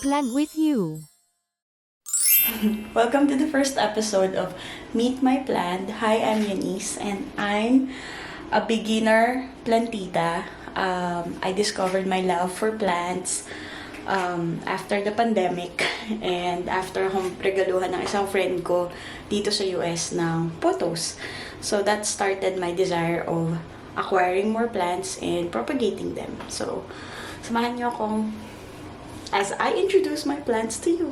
Plant with you. Welcome to the first episode of Meet My Plant. Hi, I'm Eunice and I'm a beginner plantita. I discovered my love for plants after the pandemic and after akong regaluhan ng isang friend ko dito sa US ng photos. So that started my desire of acquiring more plants and propagating them. So, samahan niyo akong as I introduce my plants to you.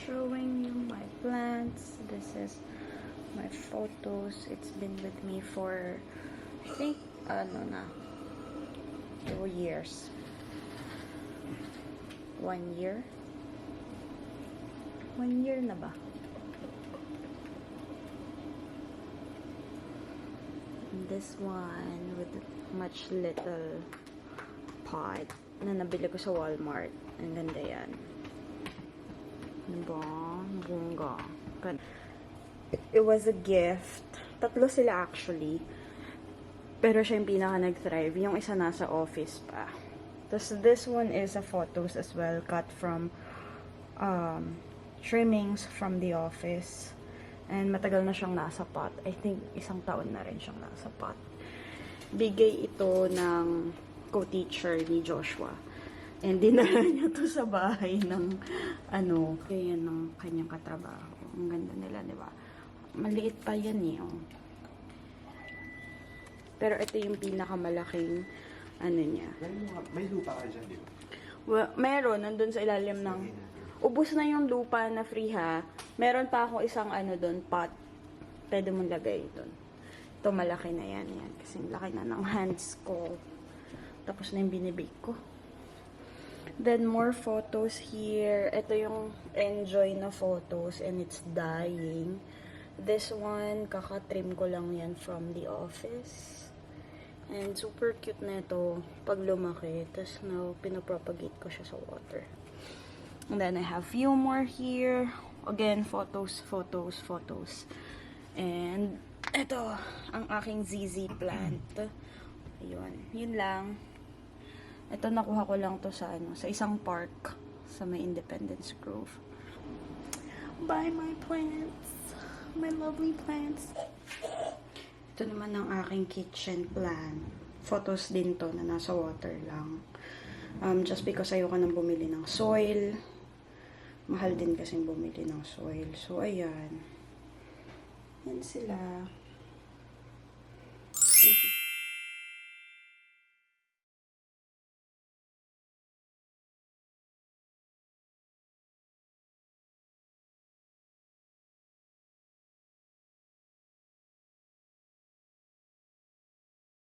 Showing you my plants. This is my photos. It's been with me for I think 2 years. 1 year. 1 year na ba? And this one with much little pot na nabili ko sa Walmart. Ang ganda yan. Diba? Bongga. It was a gift. 3 sila actually. Pero siya yung pinaka nag-thrive. Yung isa nasa office pa. Tapos this one is a photos as well. Cut from trimmings from the office. And matagal na siyang nasa pot. I think 1 taon na rin siyang nasa pot. Bigay ito ng co-teacher ni Joshua. And dinala niya to sa bahay ng yan ng kanyang katrabaho. Ang ganda nila, di ba? Maliit pa yan eh. Oh. Pero ito yung pinakamalaking niya. May lupa ka dyan, di ba? Well, meron, nandun sa ilalim ng... Ubus na yung lupa na free ha. Meron pa ako isang doon, pot. Pwede mong lagay doon. Ito malaki na yan. Kasi laki na ng hands ko. Tapos na yung binibig ko. Then, more photos here. Ito yung enjoy na photos and it's dying. This one, kakatrim ko lang yan from the office. And super cute na ito pag lumaki. Tapos now, pinapropagate ko siya sa water. And then, I have few more here. Again, photos. And, ito, ang aking ZZ plant. Ayun. Yun lang. Ito, nakuha ko lang to sa sa isang park sa may Independence Grove. Bye, my plants. My lovely plants. Ito naman ang aking kitchen plant. Photos din to na nasa water lang. Just because ayoko nang bumili ng soil. Mahal din kasing bumili ng soil. So, ayan. Yan sila.